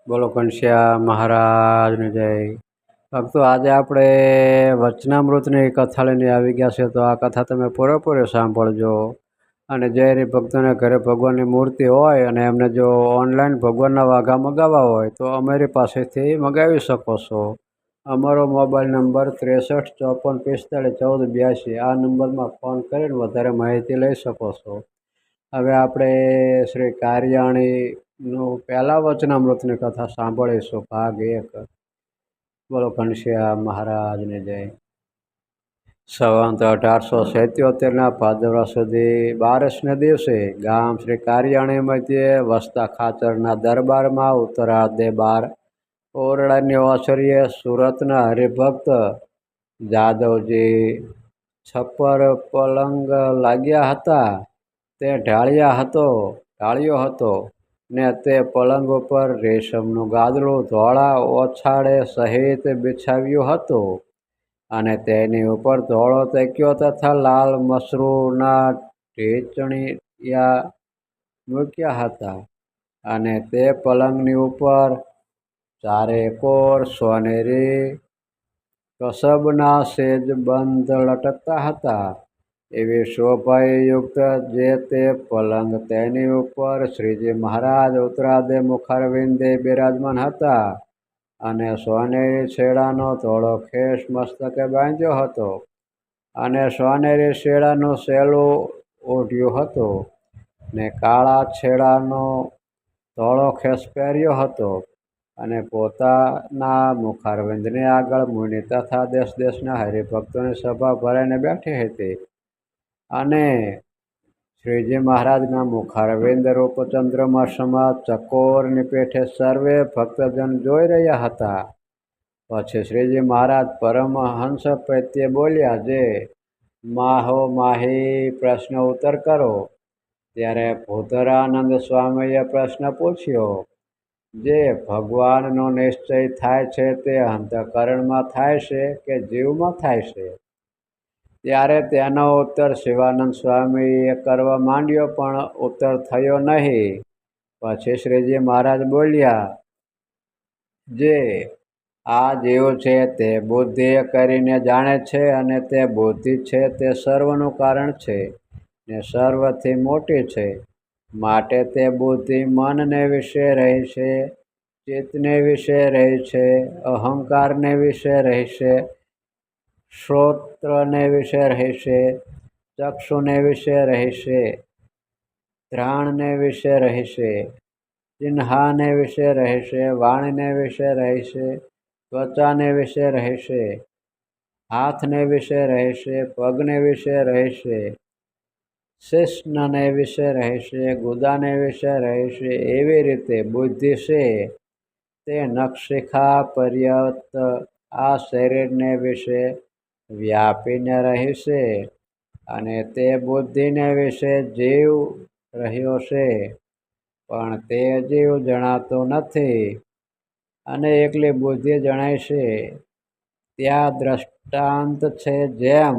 બોલો ઘનશ્યામ મહારાજની જય. ભક્તો, આજે આપણે વચનામૃતની કથા લઈને આવી ગયા છે, તો આ કથા તમે પૂરેપૂરી સાંભળજો. અને જે ભક્તોને ઘરે ભગવાનની મૂર્તિ હોય અને એમને જો ઓનલાઈન ભગવાનના વાઘા મગાવવા હોય તો અમારી પાસેથી મગાવી શકો છો. અમારો મોબાઈલ નંબર 63 54 45 14 82. આ નંબરમાં ફોન કરીને વધારે માહિતી લઈ શકો છો. હવે આપણે શ્રી કારિયાણીનું પહેલા વચનામૃતની કથા સાંભળીશું, ભાગ 1. બોલો ઘનશ્યામ મહારાજને જય. સંવંત 1877ના ભાદરવા સુધી 12ને દિવસે ગામ શ્રી કારિયાણી મધ્યે વસતા ખાચરના દરબારમાં ઉત્તરાર્ધે 12 ઓરડાની ઓસરીએ સુરતના હરિભક્ત જાદવજી છપ્પર પલંગ લાગ્યા હતા. તે ઢાળ્યો હતો ને તે પલંગ ઉપર રેશમનું ગાદલું ધોળા ઓછાળે સહિત બિછાવ્યું હતું, અને તેની ઉપર ધોળો તકિયો તથા લાલ મસરૂના ઢીંચણિયા મૂક્યા હતા. અને તે પલંગની ઉપર ચારેકોર સોનેરી કસબના સેજબંધ લટકતા હતા. એવી શોભાયુક્ત જે તે પલંગ, તેની ઉપર શ્રીજી મહારાજ ઉત્તરાર્ધે મુખારવિંદે બિરાજમાન હતા, અને સોનેરી છેડાનો ધોળો ખેસ મસ્તકે બાંધ્યો હતો, અને સોનેરી છેડાનું સેલું ઓઢ્યું હતું, ને કાળા છેડાનો ધોળો ખેસ પહેર્યો હતો. અને પોતાના મુખારવિંદની આગળ મુનિ તથા દેશ દેશના હરિભક્તોની સભા ભરાઈને બેઠી હતી. અને શ્રીજી મહારાજના મુખારવિંદ રૂપચંદ્રમાં સમા ચકોરની પેઠે સર્વે ભક્તજન જોઈ રહ્યા હતા. પછી શ્રીજી મહારાજ પરમહંસ પ્રત્યે બોલ્યા, જે માહો માહી પ્રશ્ન ઉત્તર કરો. ત્યારે ભૂધરાનંદ સ્વામીએ પ્રશ્ન પૂછ્યો, જે ભગવાનનો નિશ્ચય થાય છે તે અંતઃકરણમાં થાય છે કે જીવમાં થાય છે? ત્યારે તેનો ઉત્તર શિવાનંદ સ્વામીએ કરવા માંડ્યો, પણ ઉત્તર થયો નહીં. પછી શ્રીજી મહારાજ બોલ્યા, જે આ જીવ છે તે બુદ્ધિ કરીને જાણે છે, અને તે બુદ્ધિ છે તે સર્વનું કારણ છે ને સર્વથી મોટી છે. માટે તે બુદ્ધિ મનને વિશે રહી છે, ચિત્તને વિશે રહી છે, અહંકારને વિશે રહી છે, શ્રોત્રને વિશે રહી છે, ચક્ષુને વિશે રહી છે, ઘ્રાણને વિશે રહી છે, ચિન્હાને વિશે રહી છે, વાણીને વિશે રહી છે, ત્વચાને વિશે રહી છે, હાથને વિશે રહી છે, પગને વિશે રહી છે, શિશ્નને વિશે રહી છે, ગુદાને વિશે રહી છે. એવી રીતે બુદ્ધિ છે તે નખશિખા પર્યંત આ શરીરને વિશે વ્યાપીને રહી છે, અને તે બુદ્ધિને વિશે જીવ રહ્યો છે, પણ તે જીવ જણાતો નથી, અને એકલી બુદ્ધિ જણાય છે. ત્યાં દ્રષ્ટાંત છે, જેમ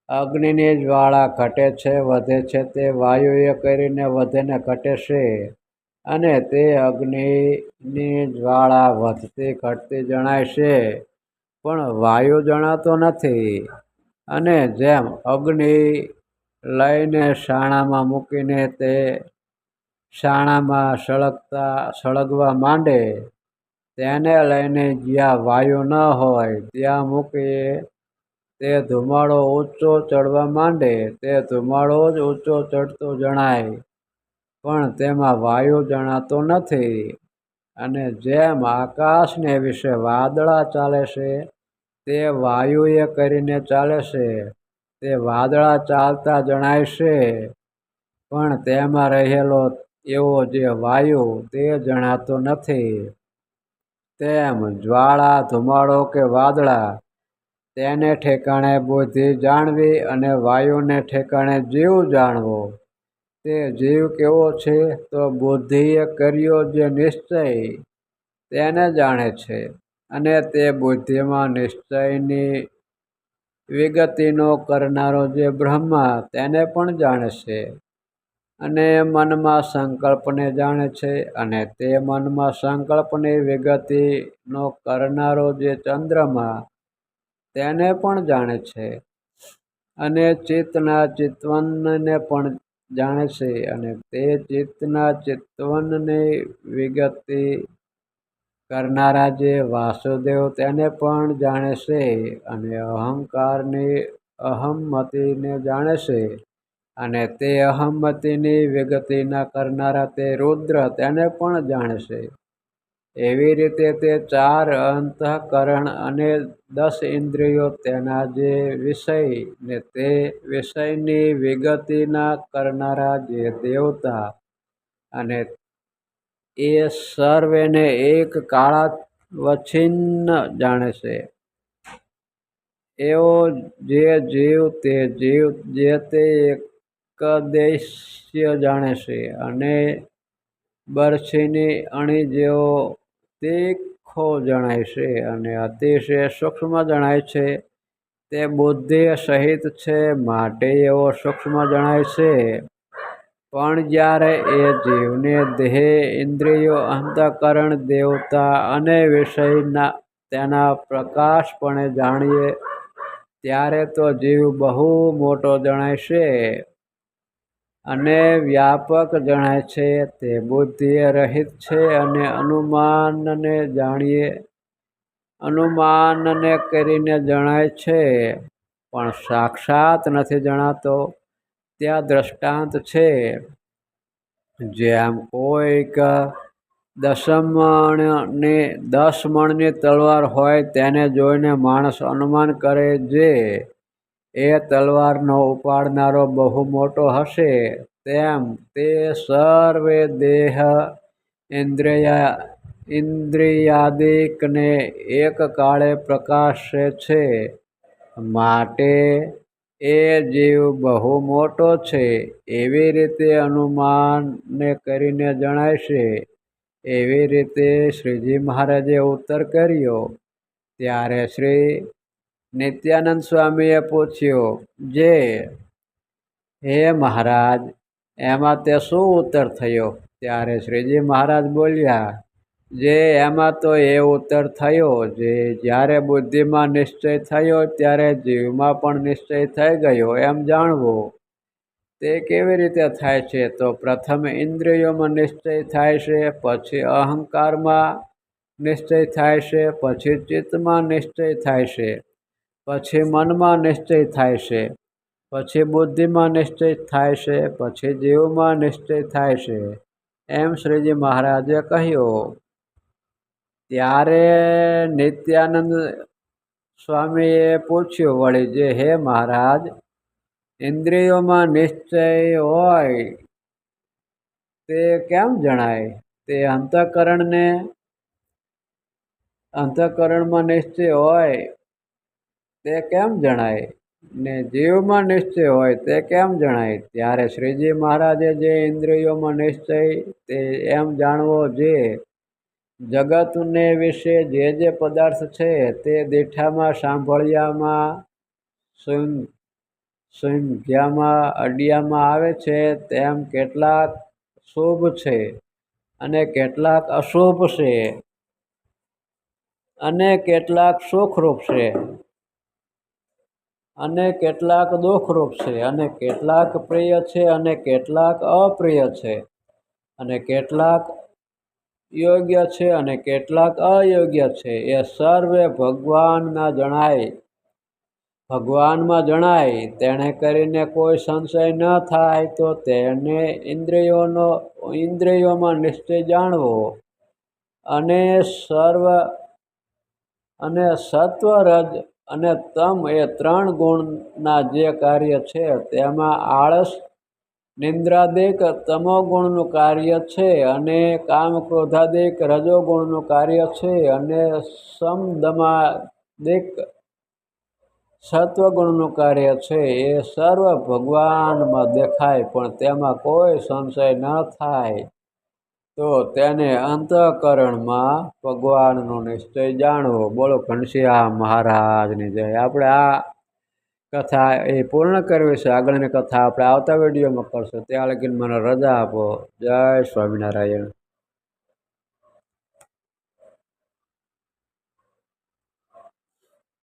અગ્નિની જ્વાળા ઘટે છે વધે છે, તે વાયુએ કરીને વધે ને ઘટે છે, અને તે અગ્નિની જ્વાળા વધતી ઘટતી જણાય છે, પણ વાયુ જણાતો નથી. અને જેમ અગ્નિ લઈને શાણામાં મૂકીને તે શાણામાં સળગવા માંડે, તેને લઈને જ્યાં વાયુ ન હોય ત્યાં મૂકીએ તે ધુમાડો ઊંચો ચડવા માંડે, તે ધુમાડો જ ઊંચો ચડતો જણાય, પણ તેમાં વાયુ જણાતો નથી. અને જેમ આકાશને વિશે વાદળા ચાલે છે, તે વાયુએ કરીને ચાલે છે, તે વાદળા ચાલતા જણાય છે, પણ તેમાં રહેલો એવો જે વાયુ તે જણાતો નથી. તેમ જ્વાળા, ધુમાડો કે વાદળા, તેને ઠેકાણે બુદ્ધિ જાણવી, અને વાયુને ઠેકાણે જીવ જાણવો. તે જીવ કેવો છે? તો બુદ્ધિએ કર્યો જે નિશ્ચય તેને જાણે છે, અને તે બુદ્ધિમાં નિશ્ચયની વિગતિનો કરનારો જે બ્રહ્મા તેને પણ જાણે છે. અને મનમાં સંકલ્પને જાણે છે, અને તે મનમાં સંકલ્પની વિગતિનો કરનારો જે ચંદ્રમા તેને પણ જાણે છે, અને ચિત્તના ચિતવનને પણ જાણે છે, અને તે ચિત્તના ચિતવનની વિગતિ કરનારા જે વાસુદેવ તેને પણ જાણે છે, અને અહંકારની અહમતિને જાણે છે, અને તે અહમતિની વિગતિના કરનારા તે રુદ્ર તેને પણ જાણે છે. એવી રીતે તે 4 અંતઃકરણ અને 10 ઇન્દ્રિયો તેના જે વિષય ને તે વિષયની વિગતિના કરનારા જે દેવતા, અને એ સર્વેને એક કાળાવચ્છિન્ન જાણે છે. એવો જે જીવ તે જીવ જે તે એકદેશ્ય જાણે છે, અને બરછીની અણી જેવો તીખો જણાય છે, અને અતિશય સૂક્ષ્મ જણાય છે. તે બુદ્ધિ સહિત છે, માટે એવો સૂક્ષ્મ જણાય છે. પણ જ્યારે એ જીવને દેહ, ઇન્દ્રિયો, અંતઃકરણ, દેવતા અને વિષય તેના પ્રકાશપણે જાણીએ, ત્યારે તો જીવ બહુ મોટો જણાય છે, અને વ્યાપક જણાય છે. તે બુદ્ધિએ રહિત છે, અને અનુમાનને કરીને જણાય છે, પણ સાક્ષાત નથી જણાતો. ત્યાં દ્રષ્ટાંત છે. જેમ કોઈક 10 મણની તલવાર હોય તેને જોઈને માણસ અનુમાન કરે જે એ તલવારનો ઉપાડનારો બહુ મોટો હશે, તેમ તે સર્વે દેહ, ઇન્દ્રિયાદિકને એક કાળે પ્રકાશે છે, માટે એ જીવ બહુ મોટો છે. એવી રીતે અનુમાનને કરીને જણાય છે. એવી રીતે શ્રીજી મહારાજે ઉત્તર કર્યો. ત્યારે શ્રી નિત્યાનંદ સ્વામીએ પૂછ્યું, જે હે મહારાજ, એમાં તે શું ઉત્તર થયો? ત્યારે શ્રીજી મહારાજ બોલ્યા, જે એમાં તો એ ઉત્તર થયો જે જ્યારે બુદ્ધિમાં નિશ્ચય થયો ત્યારે જીવમાં પણ નિશ્ચય થઈ ગયો એમ જાણવું. તે કેવી રીતે થાય છે? તો પ્રથમ ઇન્દ્રિયોમાં નિશ્ચય થાય છે, પછી અહંકારમાં નિશ્ચય થાય છે, પછી ચિત્તમાં નિશ્ચય થાય છે, પછી મનમાં નિશ્ચય થાય છે, પછી બુદ્ધિમાં નિશ્ચય થાય છે, પછી જીવમાં નિશ્ચય થાય છે, એમ શ્રીજી મહારાજે કહ્યું. ત્યારે નિત્યાનંદ સ્વામીએ પૂછ્યું વળી, જે હે મહારાજ, ઇન્દ્રિયોમાં નિશ્ચય હોય તે કેમ જણાય? તે અંતઃકરણમાં નિશ્ચય હોય તે કેમ જણાય? ને જીવમાં નિશ્ચય હોય તે કેમ જણાય? ત્યારે શ્રીજી મહારાજે જે ઇન્દ્રિયોમાં નિશ્ચય તે એમ જાણવો જે જગતને વિશે જે પદાર્થ છે તે દીઠામાં, સાંભળ્યામાં, સૂંઘ્યામાં, અડ્યામાં આવે છે, તેમ કેટલાક શુભ છે, અને કેટલાક અશુભ છે, અને કેટલાક સુખરૂપ છે, અને કેટલાક દુઃખરૂપ છે, અને કેટલાક પ્રિય છે, અને કેટલાક અપ્રિય છે, અને કેટલાક યોગ્ય છે, અને કેટલાક અયોગ્ય છે. એ સર્વે ભગવાનમાં જણાય. તેણે કરીને કોઈ સંશય ન થાય તો તેને ઇન્દ્રિયોમાં નિશ્ચય જાણવો. અને સત્વ, રજ અને તમ એ 3 ગુણના જે કાર્ય છે તેમાં આળસ, નિંદ્રાદિક તમોગુણનું કાર્ય છે, અને કામ, ક્રોધાદિક રજોગુણનું કાર્ય છે, અને સમદમાદિક સત્વગુણનું કાર્ય છે. એ સર્વ ભગવાનમાં દેખાય, પણ તેમાં કોઈ સંશય ન થાય તો તેને અંતઃકરણમાં ભગવાનનો નિશ્ચય જાણવો. બોલો ઘનશ્યામ મહારાજની જય. આપણે આ કથા એ પૂર્ણ કરવી છે. આગળની કથા આપણે આવતા વિડીયોમાં કરશું. ત્યાં લગીને મને રજા આપો. જય સ્વામિનારાયણ.